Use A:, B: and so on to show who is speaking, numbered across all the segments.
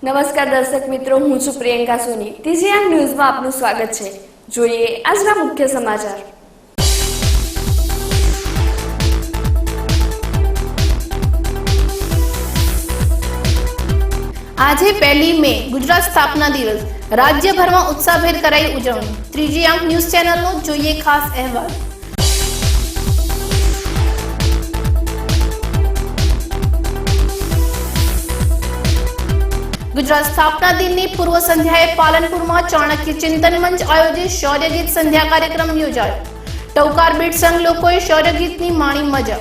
A: નમસ્કાર દર્શક મિત્રો, હું છું પ્રિયંકા સોની. TGN ન્યૂઝમાં આપનું સ્વાગત છે. જોઈએ આજના મુખ્ય સમાચાર.
B: આજે 1 મે ગુજરાત સ્થાપના દિવસ. રાજ્યભરમાં ઉત્સાહભેર કરાઈ ઉજવણી. ત્રીજી આંખ ન્યૂઝ ચેનલનો જોઈએ ખાસ અહેવાલ. ગુજરાત સ્થાપના દિનની પૂર્વ સંધ્યાએ પાલનપુરમાં ચાણક્ય ચિંતન મંચ આયોજિત શૌર્ય ગીત સંધ્યા કાર્યક્રમ યોજાયો. ટૌકાર બીટ સંઘ લોકોએ શૌર્ય ગીતની માણી મજા.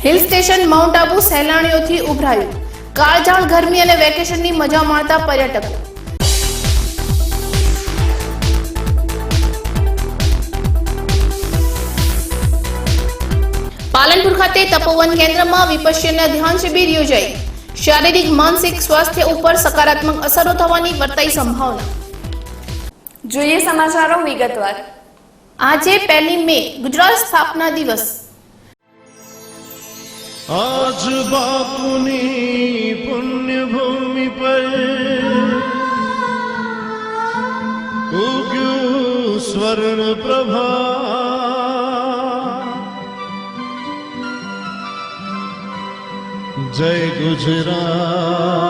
B: હિલ સ્ટેશન માઉન્ટ આબુ સહેલાણીઓથી ઉભરાયું. કાળઝાળ ગરમી અને વેકેશનની મજા માણતા પર્યટકો. પાલનપુર ખાતે તપોવન કેન્દ્રમાં વિપશ્યના ધ્યાન શિબિર યોજાઈ. શારીરિક માનસિક સ્વાસ્થ્ય ઉપર સકારાત્મક અસરો થવાની વર્તાઈ સંભાવના.
A: જોઈએ સમાચારો વિગતવાર.
B: આજે 1 મે ગુજરાત સ્થાપના દિવસ.
C: आज बापुनी पुण्य भूमि पर उग्यो स्वर्ण प्रभा. जय गुजरात,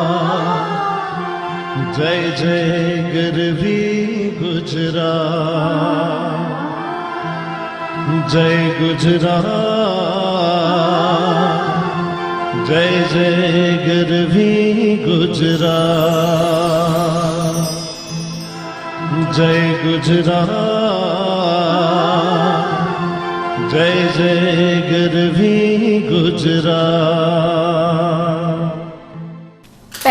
C: जय जय गरवी गुजरात. जय गुजरात, जय जय गरवी गुजरात. जय गुजरात, जय जय गरवी गुजरात.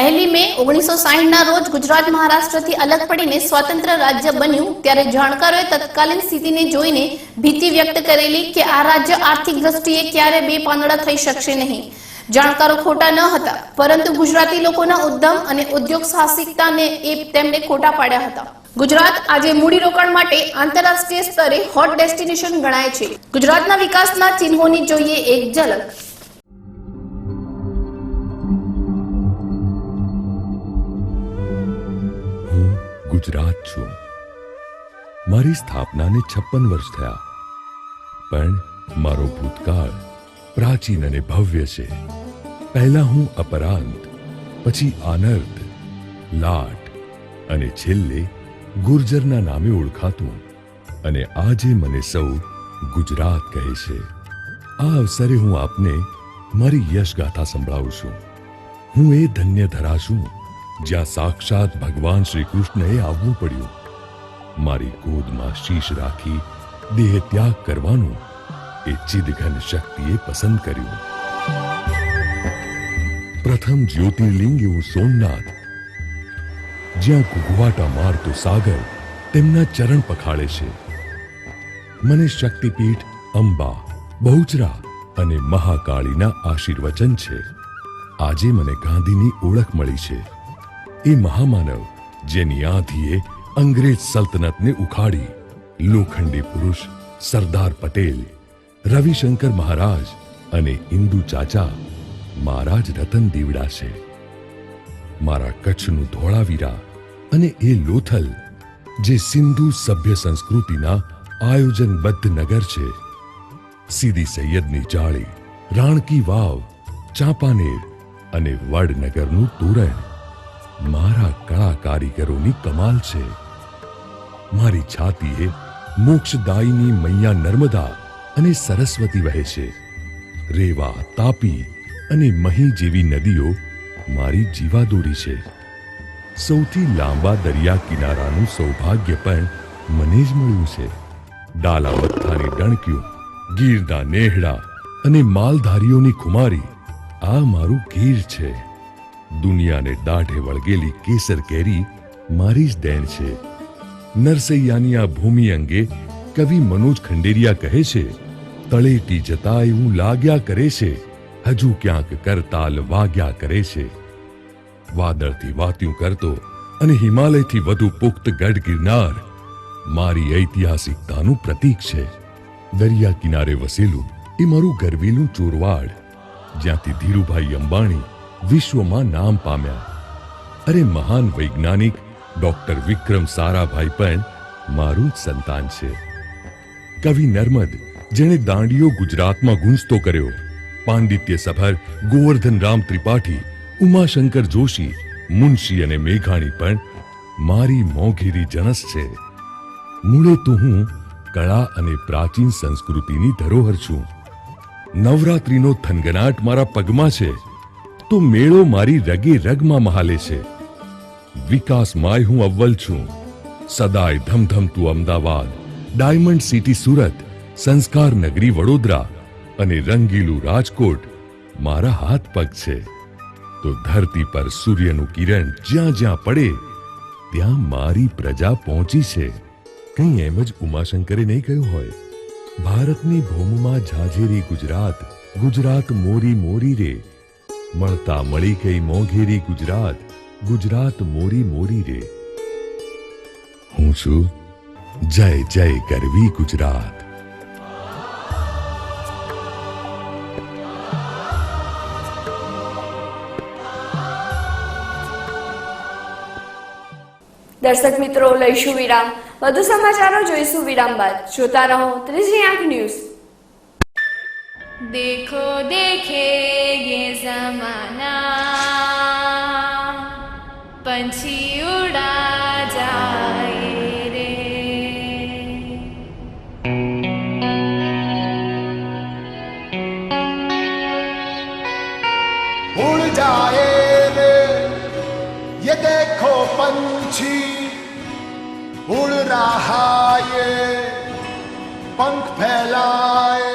B: 1 મે 1960 ના રોજ ગુજરાત મહારાષ્ટ્રથી અલગ પડીને સ્વતંત્ર રાજ્ય બન્યું ત્યારે જાણકારોએ તત્કાલીન સ્થિતિને જોઈને ભીતિ વ્યક્ત કરેલી કે આ રાજ્ય આર્થિક દ્રષ્ટિએ ક્યારે બે પાંદડા થઈ શકશે નહીં. જાણકારો ખોટા ન હતા, પરંતુ ગુજરાતી લોકોના ઉદ્યમ અને ઉદ્યોગ સાહસિકતાને તેમને ખોટા પાડ્યા હતા. ગુજરાત આજે મૂડીરોકાણ માટે આંતરરાષ્ટ્રીય સ્તરે હોટ ડેસ્ટિનેશન ગણાય છે. ગુજરાતના વિકાસના ચિહ્નોની જોઈએ એક ઝલક.
D: ગુજરાત છું. મારી સ્થાપનાને 56 વર્ષ થયા, પણ મારો ભૂતકાળ પ્રાચીન અને ભવ્ય છે. પહેલા હું અપરાંત, પછી આનર્દ, લાટ અને છેલ્લે ગુર્જરના નામે ઓળખાતું, અને આજે મને સૌ ગુજરાત કહે છે. આ અવસરે હું આપને મારી યશગાથા સંભળાવું છું. હું એ ધન્ય ધરા છું જ્યાં સાક્ષાત ભગવાન શ્રી કૃષ્ણએ આવવું પડ્યું. મારી ગોદમાં શીશ રાખી દેહ ત્યાગ કરવાનું એ ચિદઘન શક્તિએ પસંદ કર્યું. પ્રથમ જ્યોતિર્લિંગ એવું સોમનાથ, જ્યાં ઘૂઘવાટા મારતો સાગર તેમના ચરણ પખાળે છે. મને શક્તિપીઠ અંબા, બહુચરા અને મહાકાળીના આશીર્વચન છે. આજે મને ગાંધીની ઓળખ મળી છે. એ મહામાનવ જેની આંધીએ અંગ્રેજ સલ્તનતને ઉખાડી. લોખંડી પુરુષ સરદાર પટેલ, રવિશંકર મહારાજ અને ઇન્દુ ચાચા મારા જ રતન દીવડા છે. મારા કચ્છનું ધોળાવીરા અને એ લોથલ જે સિંધુ સભ્ય સંસ્કૃતિના આયોજનબદ્ધ નગર છે. સીદી સૈયદની જાળી, રાણકી વાવ, ચાંપાનેર અને વડનગરનું તોરણ મારા કળા કારીગરોની કમાલ છે. મારી છાતીએ મોક્ષદાયીની મૈયા નર્મદા અને સરસ્વતી વહે છે. રેવા, તાપી અને મહી જેવી નદીઓ મારી જીવાદોરી છે. સૌથી લાંબા દરિયા કિનારાનું સૌભાગ્ય પણ મને જ મળ્યું છે. ડાલામથ્થાની ડણક્યું, ગીરના નેહડા અને માલધારીઓની ખુમારી આ મારું ગીર છે. દુનિયાને દાઢે વળગેલી કેસર કેરી મારી જ દેન છે. નરસૈયાની આ ભૂમિ અંગે કવિ મનોજ ખંડેરિયા કહે છે, તળેટી જતા એવું લાગ્યા કરે છે, હજુ ક્યાંક કરતાલ વાગ્યા કરે છે. વાદળથી વાત્યું કરતો અને હિમાલયથી વધુ પુખ્ત ગઢ ગિરનાર મારી ઐતિહાસિકતાનું પ્રતીક છે. દરિયા કિનારે વસેલું એ મારું ગરવીલું ચોરવાડ, જ્યાંથી ધીરુભાઈ અંબાણી વિશ્વમાં નામ પામ્યા. અરે મહાન વૈજ્ઞાનિક ડોક્ટર વિક્રમ સારાભાઈ પણ મારું જ સંતાન છે. કવિ નર્મદ, જેણે દાંડીયો ગુજરાતમાં ગુંજતો કર્યો, પાંડિત્ય સભર ગોવર્ધન રામ ત્રિપાઠી, ઉમાશંકર જોશી, મુનશી અને મેઘાણી પણ મારી મોંઘેરી જણસ છે. મૂળે તો હું કળા અને પ્રાચીન સંસ્કૃતિની ધરોહર છું. નવરાત્રિનો થનગનાટ મારા પગમાં છે, તો મેળો મારી રગે રગમાં મહાલે છે. વિકાસમાંય હું અવ્વલ છું. સદાય ધમધમતું અમદાવાદ, ડાયમંડ સિટી સુરત, સંસ્કાર નગરી વડોદરા અને રંગીલું રાજકોટ મારા હાથ પગ છે. તો ધરતી પર સૂર્યનું કિરણ જ્યાં જ્યાં પડે ત્યાં મારી પ્રજા પહોંચી છે. કંઈ એમ જ ઉમાશંકરે નહીં કહ્યું હોય, ભારતની ભૂમિમાં ઝાઝેરી ગુજરાત, ગુજરાત મોરી મોરી રે, મળતા મળી ગઈ મોંઘેરી ગુજરાત, ગુજરાત મોરી મોરી રે. હું છું જય જય ગરવી ગુજરાત.
A: દર્શક મિત્રો, લઈશું વિરામ. વધુ સમાચારો જોઈશું વિરામ બાદ. જોતા રહો ત્રીજી આંખ ન્યૂઝ.
B: देखो देखे ये जमाना, पंछी उड़ा जाए रे.
E: उड़ जाए रे ये देखो पंछी, उड़ रहा ये पंख फैलाए.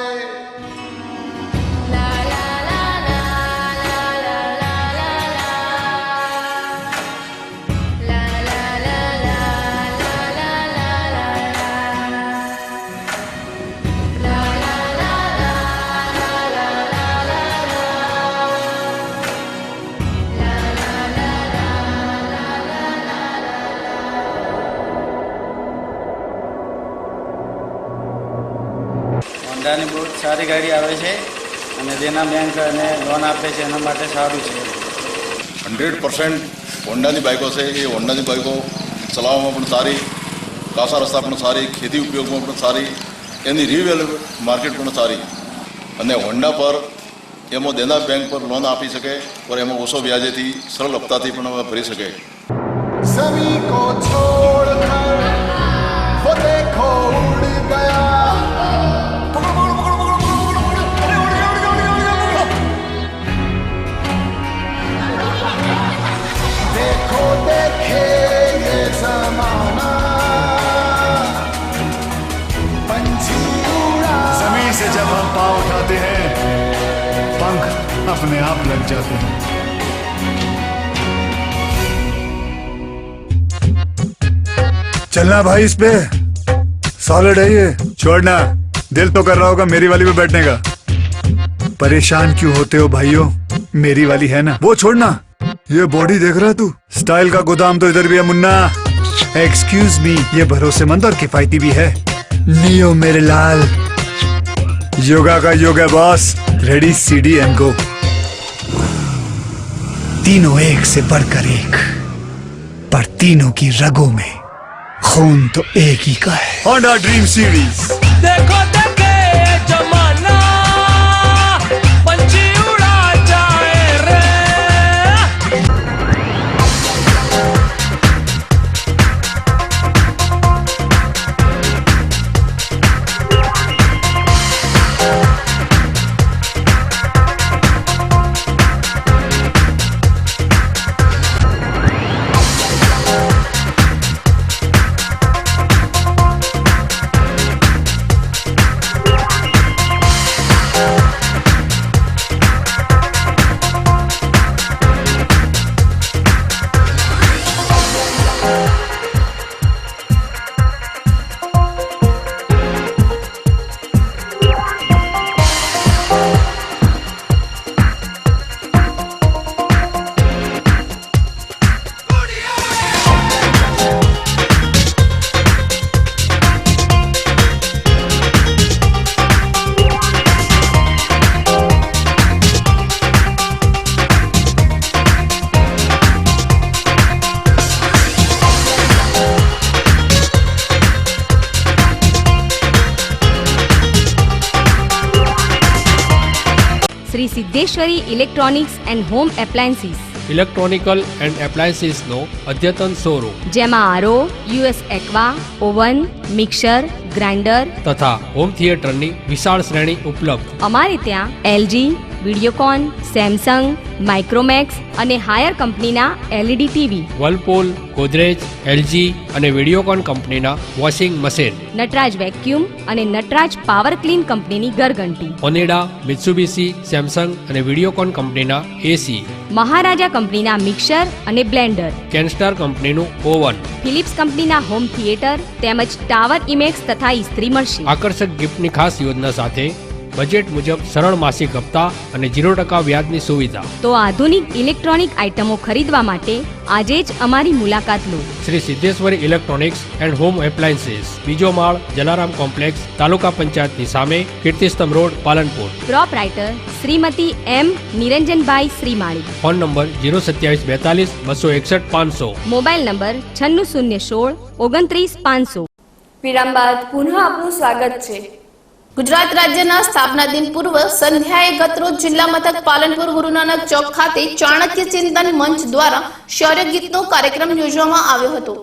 F: હોન્ડાની બહુ સારી ગાડી આવે છે અને દેના બેંક અને લોન આપે છે, એના માટે સારું છે.
G: 100% હોન્ડાની બાઇકો છે. એ હોન્ડાની બાઇકો ચલાવવામાં પણ સારી, કાસા રસ્તા પણ સારી, ખેતી ઉપયોગમાં પણ સારી, એની રિવેલ માર્કેટ પણ સારી. અને હોન્ડા પર એમાં દેના બેંક પર લોન આપી શકે, પણ એમાં ઓછો વ્યાજેથી સરળ હપ્તાથી પણ ભરી શકે.
E: सभी को छोड़ कर वो देखो उड़ गया. देखो देखे ये जमाना, पंछी उड़ा.
H: जमीन से जब हम पाँव उठाते हैं, पंख अपने आप लग जाते हैं. चलना भाई इस पे, सॉलिड है ये, छोड़ना. दिल तो कर रहा होगा मेरी वाली पे बैठने का. परेशान क्यों होते हो भाइयों, मेरी वाली है ना, वो छोड़ना. ये बॉडी देख रहा तू, स्टाइल का गोदाम तो इधर भी है मुन्ना. एक्सक्यूज मी, ये भरोसेमंद और किफायती भी है. नियो मेरे लाल, योगा का योग है boss. Ready CD and go. तीनों एक से बढ़कर एक, पर तीनों की रगों में खून तो एक ही का है. Honda Dream series.
I: देखो देखे जमाना, पंछी उड़ा जाए रे.
J: Shri Siddheshwari electronics and home appliances,
K: electronical and એપ્લાયન્સીસનો અદ્યતન શોરૂમ,
J: જેમાં RO, US aqua, oven, mixer, grinder
K: તથા હોમ થિયેટરની વિશાળ શ્રેણી ઉપલબ્ધ.
J: અમારે ત્યાં એલજી, વિડીયોકોન, સેમસંગ, માઇક્રોમેક્સ અને હાયર કંપનીના LED ટીવી,
K: વર્લપૂલ, ગોદરેજ, એલજી અને વિડીયોકોન કંપનીના વોશિંગ મશીન,
J: નટરાજ વેક્યુમ અને નટરાજ પાવર ક્લીન કંપનીની ઘરઘંટી,
K: ઓનેડા, મિત્સુબિશી, સેમસંગ અને વિડીયોકોન કંપનીના એસી,
J: મહારાજા કંપનીના મિક્સર અને બ્લેન્ડર,
K: કેનસ્ટાર કંપનીનું ઓવન,
J: ફિલિપ્સ કંપનીના હોમ થિયેટર તેમજ ટાવર ઇમેક્સ તથા ઇસ્ત્રી મળશે.
K: આકર્ષક ગિફ્ટની ખાસ યોજના સાથે બજેટ મુજબ સરળ માસિક હપ્તા અને 0% વ્યાજની સુવિધા.
J: તો આધુનિક ઇલેક્ટ્રોનિક આઇટમો ખરીદવા માટે આજે જ અમારી મુલાકાત લો.
K: Shri Siddheshwari electronics and home appliances, બીજો માળ, જલારામ કોમ્પ્લેક્સ, તાલુકા પંચાયતની સામે, Kirtistambh road, Palanpur.
J: Proprietor Shrimati M Niranjanbhai Shrimali.
K: Phone number 02742 261 500.
J: Mobile number 9616 29 500.
A: વિરામ બાદ પુનઃ આપનું સ્વાગત છે.
B: ગુજરાત રાજ્યના સ્થાપના દિન પૂર્વ સંધ્યાએ ગતરોજ જિલ્લા મથક પાલનપુર ગુરુ નાનક ચોક ખાતે ચાણક્ય ચિંતન મંચ દ્વારા શૌર્ય ગીતનો કાર્યક્રમ યોજવામાં આવ્યો હતો.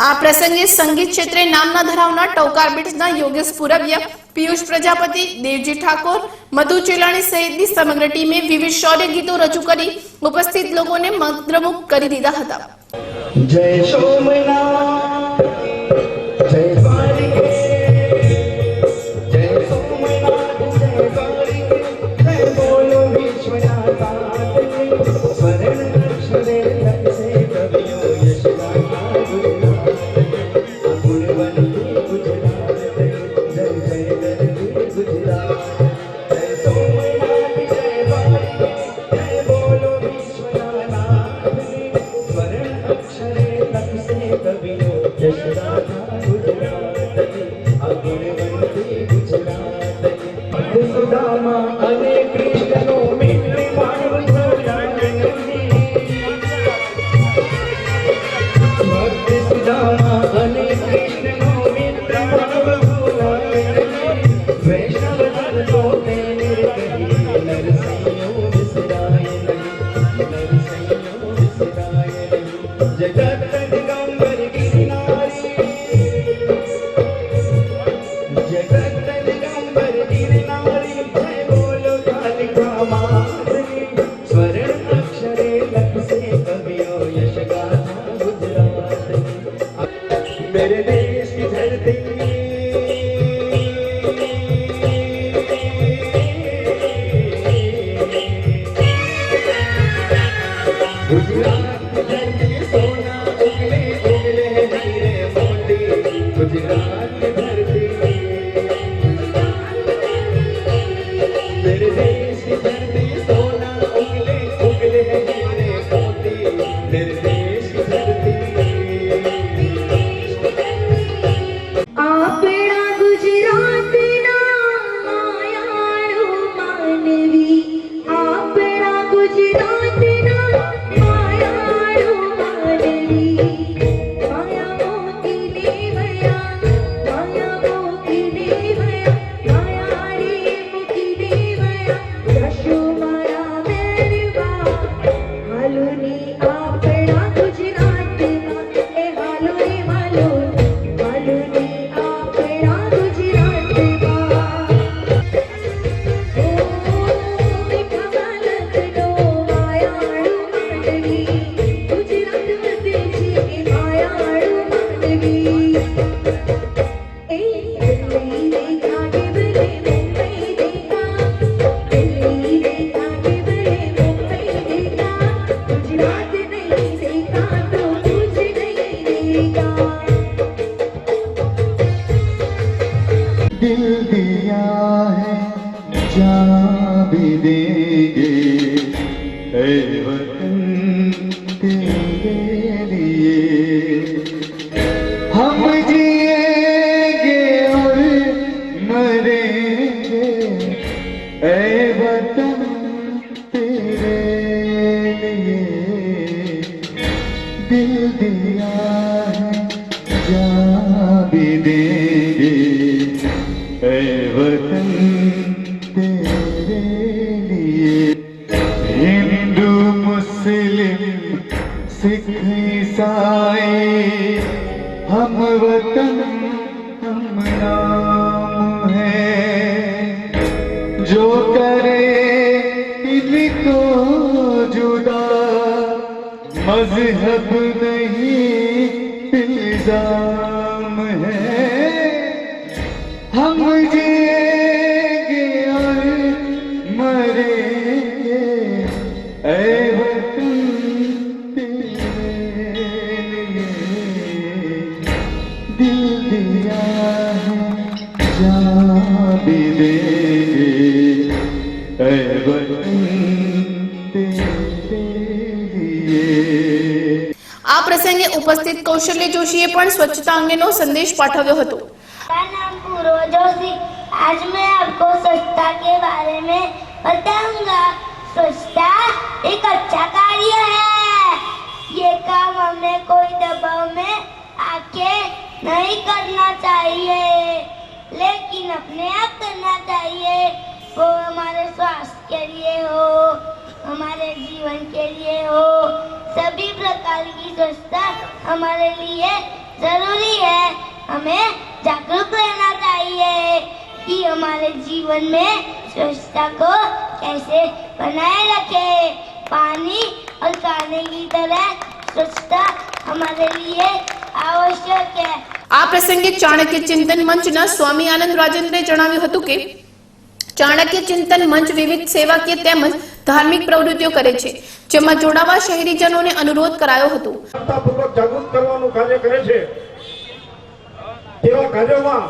B: આ પ્રસંગે સંગીત ક્ષેત્રે નામના ધરાવનાર ટૌકાર બીટ્સના યોગેશ પુરવિયા, પિયુષ પ્રજાપતિ, દેવજી ઠાકોર, મધુ ચેલાણી સહિતની સમગ્ર ટીમે વિવિધ શૌર્ય ગીતો રજૂ કરી ઉપસ્થિત લોકોને મંત્રમુગ્ધ કરી દીધા હતા.
E: जय सोमनाथ जय द्वारिके जय सोमनाथ जय द्वारिके जय बोलो विश्वनाथ स्वर्ण अक्षरे लग से कवियो यश गाथा गुजरात गुणवंती गुजरात जय जय गरवी गुजरात जय सोमनाथ जय द्वारिके जय बोलो विश्वनाथ स्वर्ण अक्षरे लग से कवियो यश गाथा गुजरात गुणवंती गुजरात सुदामा अने कृष्णनो मित्र मानव भक्ति सुदामा अने कृष्णनो मित्र मानव वैष्णव जन तो तेने कही नरसिंहो विसराय नहीं नरसिंहो विसराय नहीं जगत दिगंबर गिरनारी जगत दिगंबर गिरनारी जय बोलो कालिका मातरी स्वर्ण अक्षरे लग से कवियो यश गाथा गुजरात मेरे देश की धरती गुजरात की धरती सोना उगले उगले हीरे मोती गुजरात की धरती मेरे देश की धरती सोना उगले उगले हीरे मोती मेरे देश की धरती
L: આપણા ગુજરાતના માયાળુ માનવી આપણા ગુજરાતના માયાળુ માનવી માયા મોકીને ભયા માયા મોકીને ભયા માયા રે મોકીને ભયા રશો મારા મેરવા હાલુની આપણા ગુજરાતમાં એ હાલો રે હાલો હાલુની આપણા ગુજરાતમાં
E: दिल दिया है जहाँ भी देंगे ऐ वतन तेरे लिए हम जिएंगे और मरेंगे ऐ वतन तेरे लिए दिल दिया है जहाँ भी देंगे ऐ वतन तेरे लिए हम वतन हम नाम है जो करे इनको जुदा मजहब नहीं इल्जाम है हम जिएंगे और मरेंगे ऐ वतन तेरे लिए दिल दिया है जान भी देंगे ऐ वतन तेरे लिए।
B: આ પ્રસંગે ઉપસ્થિત કૌશલ્ય જોશીએ પણ સ્વચ્છતા અંગેનો સંદેશ પાઠવ્યો હતો।
L: मेरा नाम पूर्व जोशी। आज मैं आपको स्वच्छता के बारे में बताऊंगा। स्वच्छता एक अच्छा कार्य है। ये काम हमें कोई दबाव में आके नहीं करना चाहिए, लेकिन अपने आप करना चाहिए। वो हमारे स्वास्थ्य के लिए हो, हमारे जीवन के लिए हो, सभी प्रकार की स्वच्छता हमारे लिए जरूरी है। हमें जागरूक रहना चाहिए कि हमारे जीवन में स्वच्छता को कैसे बनाए रखे। पानी और खाने की तरह स्वच्छता हमारे लिए आवश्यक है।
B: આ પ્રસંગે ચાણક્ય ચિંતન મંચના સ્વામી આનંદ રાજેન્દ્રે જણાવ્યું હતું કે ચાણક્ય ચિંતન મંચ વિવિધ સેવાકીય તેમજ ધાર્મિક પ્રવૃત્તિઓ કરે છે, જેમાં જોડાવા શહેરીજનોને અનુરોધ કરાયો હતો।
E: જાગૃત કરવાનું કાર્ય કરે છે। તેવા કાર્યોમાં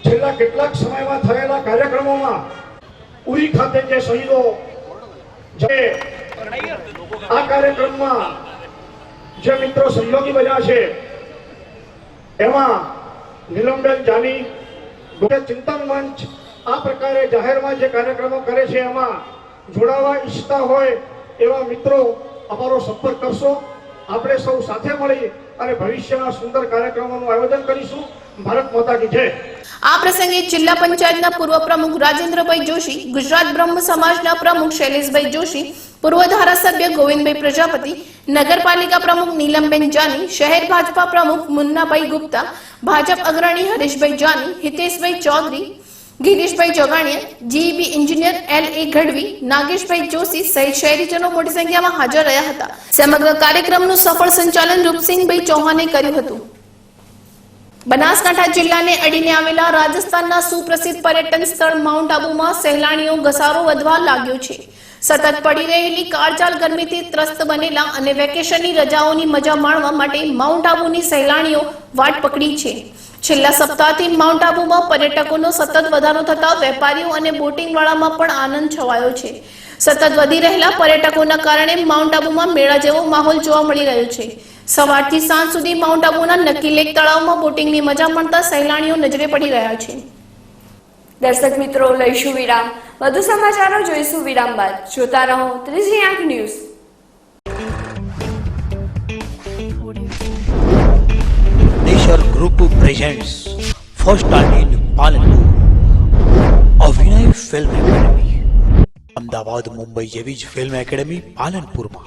E: છેલ્લા કેટલાક સમયમાં થયેલા કાર્યક્રમોમાં ઉરી ખાતે જે શહીદો જે આ કાર્યક્રમમાં જે મિત્રો સહયોગી બન્યા છે એમાં નીલમબેન જાની, ચિંતન મંચ આ પ્રકારે જાહેરમાં જે કાર્યક્રમો કરે છે એમાં જોડાવા ઈચ્છતા હોય એવા મિત્રો અમારો સંપર્ક કરશો। આપણે સૌ સાથે મળી અને ભવિષ્યના સુંદર કાર્યક્રમોનું આયોજન કરીશું। ભારત માતા કી જય।
B: આ પ્રસંગે જિલ્લા પંચાયતના પૂર્વ પ્રમુખ રાજેન્દ્રભાઈ જોશી, ગુજરાત બ્રહ્મ સમાજના પ્રમુખ શૈલેષભાઈ જોશી, પૂર્વ ધારાસભ્ય ગોવિંદભાઈ પ્રજાપતિ, નગરપાલિકા પ્રમુખ નીલમબેન જાની, શહેર ભાજપા પ્રમુખ મુન્નાભાઈ ગુપ્તા, ભાજપ અગ્રણી Hareshbhai Jani, Hiteshbhai Chaudhary, Girishbhai Joganiya, GEB engineer LA Gadhvi, Nageshbhai Joshi સહિત શહેરીજનો મોટી સંખ્યામાં હાજર રહ્યા હતા। સમગ્ર કાર્યક્રમનું સફળ સંચાલન રૂપસિંહભાઈ ચૌહાણે કર્યું હતું। બનાસકાંઠા જિલ્લાને અડીને આવેલા રાજસ્થાનના સુપ્રસિદ્ધ પર્યટન સ્થળ માઉન્ટ આબુમાં સહેલાણીઓ ઘસારો વધવા લાગ્યો છે। સતત પડી રહેલી કાળઝાળ ગરમીથી ત્રસ્ત બનેલા અને વેકેશનની રજાઓની મજા માણવા માટે માઉન્ટ આબુની સહેલાણીઓ વાટ પકડી છે। છેલ્લા સપ્તાહથી માઉન્ટ આબુમાં પર્યટકોનો સતત વધારો થતા વેપારીઓ અને બોટિંગ વાળામાં પણ આનંદ છવાયો છે। સતત વધી રહેલા પર્યટકોના કારણે માઉન્ટ આબુમાં મેળા જેવો માહોલ જોવા મળી રહ્યો છે। સવારથી સાંજ સુધી માઉન્ટ આબુના નક્કી લેક તળાવમાં બોટિંગની મજા માણતા સહેલાણીઓ નજરે પડી રહ્યા છે।
A: દર્શક મિત્રો, લઈશું વિરામ। વધુ સમાચારો જોઈશું વિરામ બાદ। જોતા રહો ત્રીજી આંખ news.
I: Nature group presents first time in Palanpur Abhinay film academy Amdavad Mumbai જેવી જ ફિલ્મ એકેડમી પાલનપુરમાં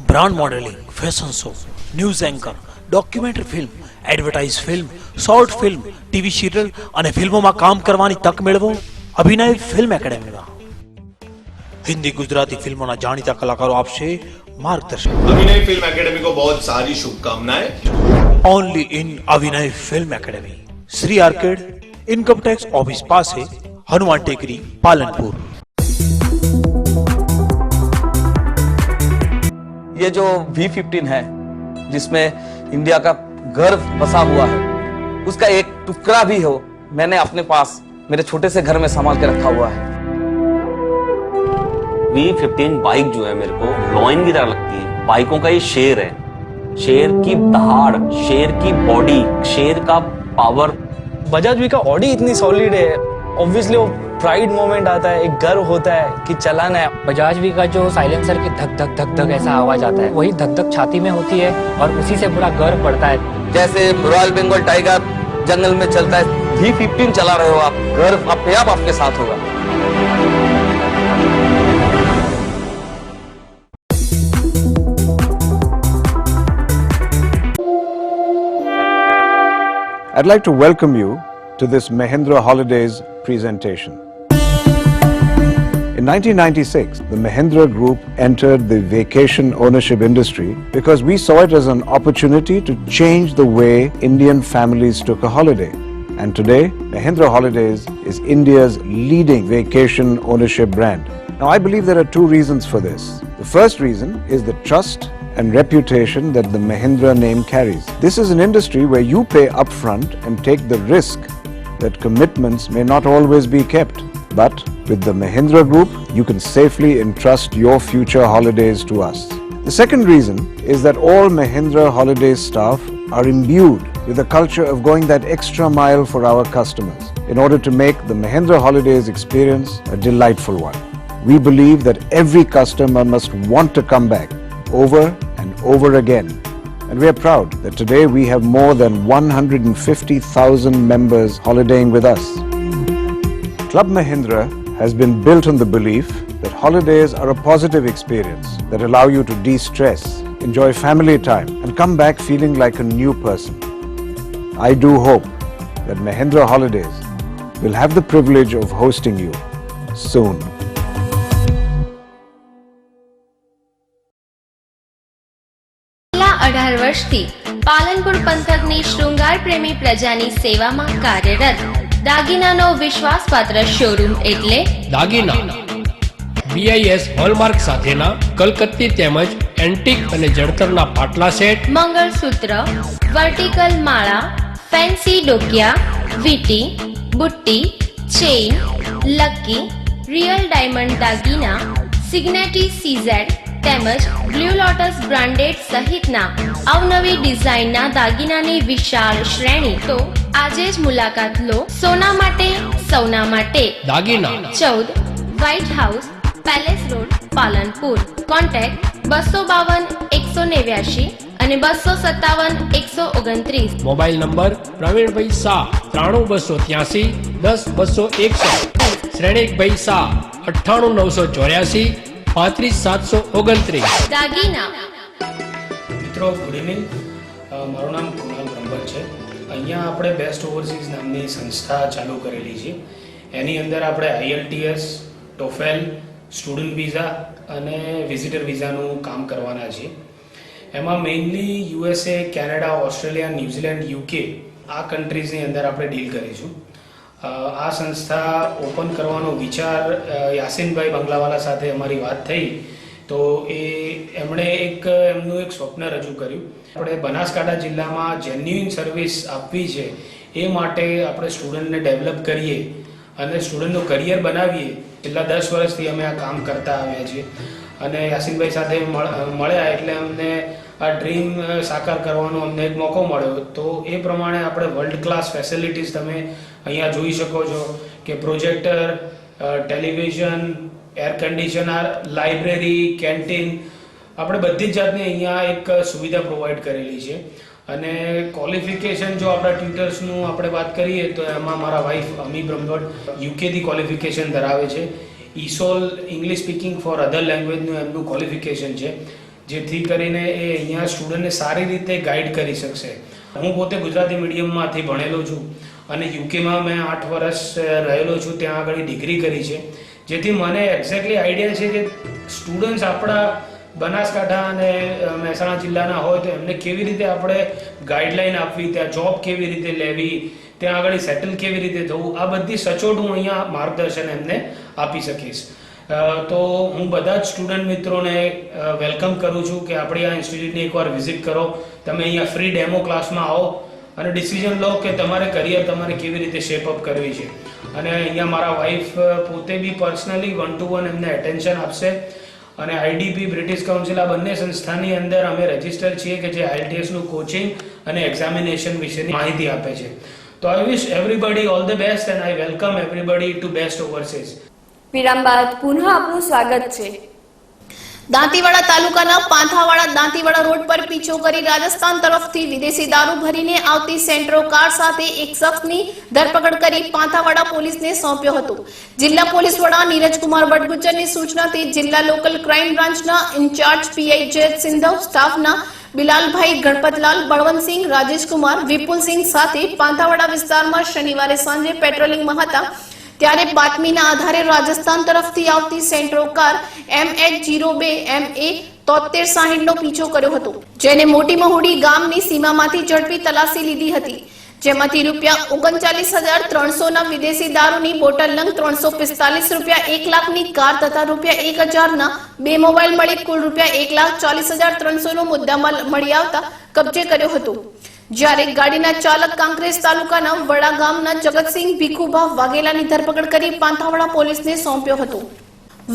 I: brand modelling, fashion show, news anchor, documentary film, advertise film, short film, TV serial અને ફિલ્મોમાં કામ કરવાની તક મેળવો અભિનય ફિલ્મ એકેડમીમાં। हिंदी गुजराती फिल्मों ना जानीता कलाकारों आपसे मार्गदर्शन।
G: अभिनय फिल्म एकेडमी को बहुत सारी शुभकामनाएं।
I: Only in Abhinay film academy, Shri arcade, income tax office पास है, हनुमान टेकरी, पालनपुर।
M: ये जो V15 है जिसमें इंडिया का गर्व बसा हुआ है, उसका एक टुकड़ा भी हो मैंने अपने पास मेरे छोटे से घर में संभाल के रखा हुआ है।
N: V15 बाइक जो है मेरे को लॉइन की तरह लगती है। बाइकों का ये शेर है, शेर की दहाड़, शेर की बॉडी, शेर का पावर।
O: बजाज वी का ऑडी इतनी सॉलिड है, ऑब्वियसली वो प्राइड मोमेंट आता है, एक गर्व होता है कि चलाना है।
P: बजाज वी का जो साइलेंसर की धक धक धक धक ऐसा आवाज आता है, वही धक धक छाती में होती है और उसी से पूरा गर्व पड़ता है।
M: जैसे रॉयल बंगाल टाइगर जंगल में चलता है, V15 चला रहे हो आप, गर्व अपने आप आपके साथ होगा।
Q: I'd like to welcome you to this Mahindra Holidays presentation. In 1996, the Mahindra Group entered the vacation ownership industry because we saw it as an opportunity to change the way Indian families took a holiday. And today, Mahindra Holidays is India's leading vacation ownership brand. Now, I believe there are two reasons for this. The first reason is the trust and reputation that the Mahindra name carries. This is an industry where you pay upfront and take the risk that commitments may not always be kept. But with the Mahindra Group, you can safely entrust your future holidays to us. The second reason is that all Mahindra Holidays staff are imbued with the culture of going that extra mile for our customers in order to make the Mahindra Holidays experience a delightful one. We believe that every customer must want to come back over and over again. And we are proud that today we have more than 150,000 members holidaying with us. Club Mahindra has been built on the belief that holidays are a positive experience that allow you to de-stress, enjoy family time and come back feeling like a new person. I do hope that Mahindra Holidays will have the privilege of hosting you soon.
J: છેલ્લા 18 વર્ષથી પાલનપુર પંથકની શૃંગાર પ્રેમી પ્રજાની સેવામાં કાર્યરત દાગીનાનો વિશ્વાસપાત્ર showroom એટલે
K: દાગીના BIS hallmark સાથેના કલકત્તી તેમજ એન્ટિક અને જડતરના પાટલા સેટ,
J: મંગળસૂત્ર, વર્ટિકલ માળા, ફેન્સી ડોકિયા, વીટી, બુટ્ટી, ચેઇન, લકી, રિયલ ડાયમંડ દાગીના, સિગ્નેટી CZ તેમજ બ્લુ લોટસ બ્રાન્ડેડ સહિતના અવનવી ડિઝાઇનના દાગીનાની વિશાળ શ્રેણી. તો આજે જ મુલાકાત લો. સોના માટે સૌના માટે
K: દાગીના
J: 14 white house palace road Palanpur. Contact 252 189 અને 257 129.
K: Mobile number Pravinbhai Shah 93283 10261, Shrenikbhai Shah 98984 35729.
J: દાગીના.
R: મિત્રો ગુડ ઇવનિંગ, મારું નામ કુણાલ બ્રહ્મભટ્ટ છે. અહીંયા આપણે બેસ્ટ ઓવરસીઝ નામની સંસ્થા ચાલુ કરેલી છે. એની અંદર આપણે IELTS, TOEFL, સ્ટુડન્ટ વિઝા અને વિઝિટર વિઝાનું કામ કરવાના છીએ. એમાં mainly USA, Canada, Australia, New Zealand, UK આ કન્ટ્રીઝની અંદર આપણે ડીલ કરીશું. આ સંસ્થા ઓપન કરવાનો વિચાર યાસીનભાઈ બંગલાવાલા સાથે અમારી વાત થઈ તો એમણે એમનું એક સ્વપ્ન રજૂ કર્યું. આપણે બનાસકાંઠા જિલ્લામાં જેન્યુઇન સર્વિસ આપવી છે એ માટે આપણે સ્ટુડન્ટને ડેવલપ કરીએ અને સ્ટુડન્ટનું કરિયર બનાવીએ. છેલ્લા 10 વર્ષથી અમે આ કામ કરતા આવ્યા છીએ અને યાસીનભાઈ સાથે મળ્યા એટલે અમને આ ડ્રીમ સાકાર કરવાનો અમને એક મોકો મળ્યો. તો એ પ્રમાણે આપણે વર્લ્ડ ક્લાસ ફેસિલિટીઝ તમે અહીંયા જોઈ શકો છો કે projector, television, air conditioner, library, canteen, આપણે બધી જ જાતની અહીંયા એક સુવિધા પ્રોવાઈડ કરેલી છે. અને ક્વોલિફિકેશન જો આપણા ટ્યુટર્સનું આપણે વાત કરીએ તો એમાં મારા વાઈફ અમી બ્રહ્મભટ્ટ UKથી ક્વોલિફિકેશન ધરાવે છે. ESOL ઇંગ્લિશ સ્પીકિંગ ફોર અધર લેંગ્વેજનું એમનું ક્વોલિફિકેશન છે, જેથી કરીને એ અહીંયા સ્ટુડન્ટને સારી રીતે ગાઈડ કરી શકશે. હું પોતે ગુજરાતી મીડિયમમાંથી ભણેલો છું અને યુકેમાં મેં 8 વર્ષ રહેલો છું, ત્યાં આગળ ડિગ્રી કરી છે. જેથી મને એક્ઝેક્ટલી આઈડિયા છે કે સ્ટુડન્ટ્સ આપણા બનાસકાંઠા અને મહેસાણા જિલ્લાના હોય તો એમને કેવી રીતે આપણે ગાઈડલાઈન આપવી, ત્યાં જોબ કેવી રીતે લેવી, ત્યાં આગળ સેટલ કેવી રીતે થવું, આ બધી સચોટ હું અહીંયા માર્ગદર્શન એમને આપી શકીશ. તો હું બધા જ સ્ટુડન્ટ મિત્રોને વેલકમ કરું છું કે આપણી આ ઇન્સ્ટિટ્યૂટને એકવાર વિઝિટ કરો. તમે અહીંયા ફ્રી ડેમો ક્લાસમાં આવો અને ડિસિઝન લો કે તમારે કરિયર તમારે કેવી રીતે શેપઅપ કરવી છે. અને અહીંયા મારા વાઈફ પોતે બી પર્સનલી 1-to-1 એમને અટેન્શન આપશે. અને IDP બ્રિટિશ કાઉન્સિલ આ બંને સંસ્થાની અંદર અમે રજીસ્ટર છીએ કે જે IELTS નું કોચિંગ અને એક્ઝામિનેશન વિશેની માહિતી આપે છે. તો I wish everybody all the best and I welcome everybody to Best Overseas.
A: વિરામ બાદ પુનઃ આપનું સ્વાગત છે.
B: દાંતીવાડા તાલુકાના પાંથાવાડા દાંતીવાડા રોડ પર પીછો કરી રાજસ્થાન તરફથી વિદેશી દારૂ ભરીને આવતી સેન્ટ્રો કાર સાથે એક શખ્સની ધરપકડ કરી પાંથાવાડા પોલીસને સોંપ્યો હતો. જિલ્લા પોલીસ વડા નીરજકુમાર બટગુજરની સૂચનાથી જિલ્લા લોકલ ક્રાઇમ બ્રાન્ચના ઇન્ચાર્જ PI જયત સિંધવ, સ્ટાફના બિલાલભાઈ, ગણપતલાલ, બળવંતસિંહ, રાજેશકુમાર, વિપુલસિંહ સાથે પાંથાવાડા વિસ્તારમાં શનિવારે સાંજે પેટ્રોલિંગમાં હતા ત્યારે બાતમીના આધારે રાજસ્થાન તરફથી આવતી સેન્ટ્રો કાર MH02 MA 7360 નો પીછો કર્યો હતો, જેને મોટી મહુડી ગામની સીમામાંથી ઝડપી તલાશી લીધી હતી, જેમાંથી રૂપિયા 39,300 ના વિદેશી દારૂની બોટલ, નંગ 345 રૂપિયા 1 લાખની કાર તથા રૂપિયા 1,000 ના 2 મોબાઈલ મળી કુલ રૂપિયા 1,40,300 નો મુદ્દામાલ મળી આવતા કબજે કર્યો હતો. જ્યારે ગાડીના ચાલક કાંકરેજ તાલુકાના વડા ગામના જગતસિંહ ભીખુભા વાઘેલાની ધરપકડ કરી પાંથાવાડા પોલીસને સોંપ્યો હતો.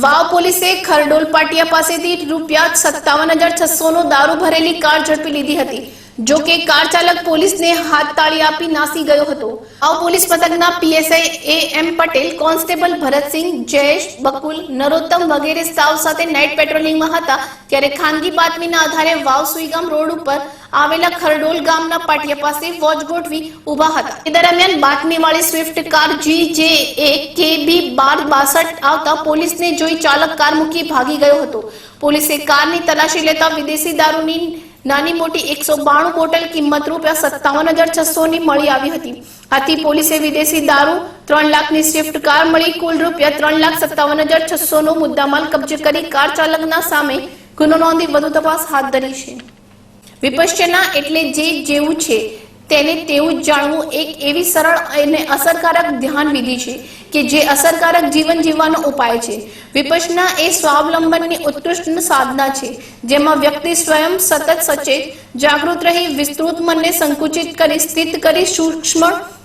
B: વાવ પોલીસે ખરડોલ પાટિયા પાસેથી રૂપિયા 57,600 નો દારૂ ભરેલી કાર ઝડપી લીધી હતી. જો કે કાર ચાલક પોલીસને હાથ તાળી આપી નાસી ગયો હતો. વાવ પોલીસ મથકના PSI AM Patel, constable Bharatsinh, Jayesh, Bakul, Narottam વગેરે સ્ટાફ સાથે નાઇટ પેટ્રોલિંગમાં હતા ત્યારે ખાનગી બાતમીના આધારે વાવ સુઈગામ રોડ ઉપર આવેલા ખરડોલ ગામના પાટિયા પાસે વોચ ગોઠવી ઉભા હતા. એ દરમિયાન બાતમીવાળી સ્વિફ્ટ કાર GJA KB 1262 આવતા પોલીસને જોઈ ચાલક કાર મૂકી ભાગી ગયો હતો. પોલીસે કારની તલાશી લેતા વિદેશી દારૂની નાની મોટી 192 બોટલ કિંમત રૂપિયા 57,600 ની મળી આવી હતી. આથી પોલીસે વિદેશી દારૂ, 3 લાખની સ્વિફ્ટ કાર મળી કુલ રૂપિયા 3,57,600 નો મુદ્દામાલ કબજે કરી કાર ચાલકના સામે ગુનો નોંધી વધુ તપાસ હાથ ધરી છે. વિપશ્યના એટલે જે જેવું છે તેને તેવું જ જાણવું એક એવી સરળ અને અસરકારક ધ્યાન વિધિ છે કે જે અસરકારક જીવન જીવવાનો ઉપાય છે. વિપશ્યના એ સ્વાવલંબનની ઉત્કૃષ્ટ સાધના છે જેમાં વ્યક્તિ સ્વયં સતત સચેત, જાગૃત રહી વિસ્તૃત મનને સંકુચિત કરી સ્થિત કરી સૂક્ષ્મ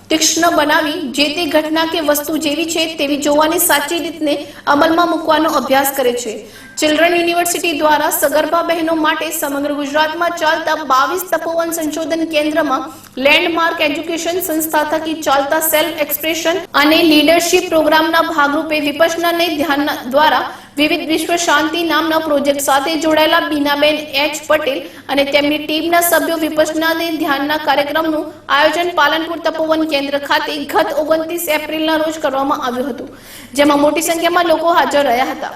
B: તીક્ષ્ણ બનાવી જે તે ઘટના કે વસ્તુ જેવી છે તેવી જોવાની સાચી રીતને અમલમાં મૂકવાનો અભ્યાસ કરે છે. ચિલ્ડ્રન યુનિવર્સિટી દ્વારા સગર્ભા બહેનો માટે સમગ્ર ગુજરાતમાં ચાલતા 22 તપોવન સંશોધન કેન્દ્રમાં લેન્ડમાર્ક એજ્યુકેશન સંસ્થા થકી ચાલતા સેલ્ફ એક્સપ્રેશન અને લીડરશિપ પ્રોગ્રામના ભાગરૂપે વિપશ્યનાને ધ્યાન દ્વારા વિવિધ વિશ્વ શાંતિ નામના પ્રોજેક્ટ સાથે જોડાયેલા બીનાબેન H પટેલ અને તેમની ટીમના સભ્યો વિપશ્યનાને ધ્યાનના કાર્યક્રમનું આયોજન પાલનપુર તપોવન કેન્દ્ર ખાતે ગત 29 એપ્રિલના રોજ કરવામાં આવ્યું હતું, જેમાં મોટી સંખ્યામાં લોકો હાજર રહ્યા હતા.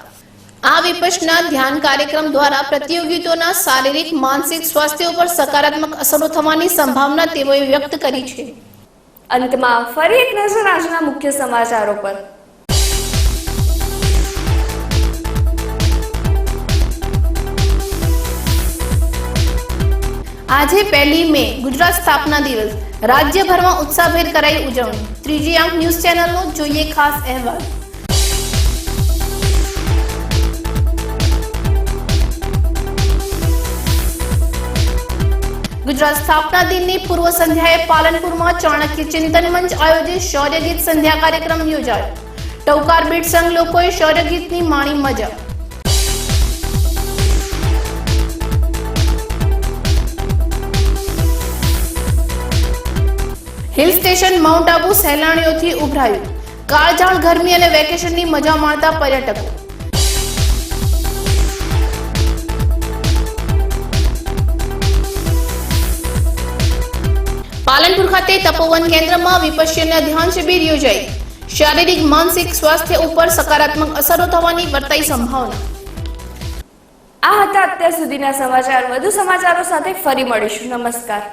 B: આ વિપશ્યના ધ્યાન કાર્યક્રમ દ્વારા પ્રતિયોગીઓના શારીરિક, માનસિક સ્વાસ્થ્ય ઉપર સકારાત્મક અસરો થવાની સંભાવના તેઓએ વ્યક્ત કરી છે.
A: અંતમાં ફરી એક નજર આજના મુખ્ય સમાચારો પર.
B: આજે 1 મે ગુજરાત સ્થાપના દિવસ, રાજ્યભરમાં ઉત્સાહભેર કરાઈ ઉજવણી. ત્રીજી આંખ ન્યૂઝ ચેનલનો જોઈએ ખાસ અહેવાલ. ગુજરાત સ્થાપના દિનની પૂર્વ સંધ્યાએ પાલનપુરમાં ચાણક્ય ચિંતન મંચ આયોજિત શૌર્ય ગીત સંધ્યા કાર્યક્રમ યોજાયો. ટૌકાર બીટ સંઘ લોકોએ શૌર્ય ગીતની માણી મજા. હિલ સ્ટેશન માઉન્ટ આબુ સહેલાણીઓથી ઉભરાયું. કાળઝાળ ગરમી અને વેકેશનની મજા માણતા પર્યટકો. પાલનપુર ખાતે તપોવન કેન્દ્રમાં વિપશ્યના ધ્યાન શિબિર યોજાઈ. શારીરિક, માનસિક સ્વાસ્થ્ય ઉપર સકારાત્મક અસરો થવાની વર્તાઈ સંભાવના.
A: આ હતા અત્યાર સુધીના સમાચાર. વધુ સમાચારો સાથે ફરી મળીશું. નમસ્કાર.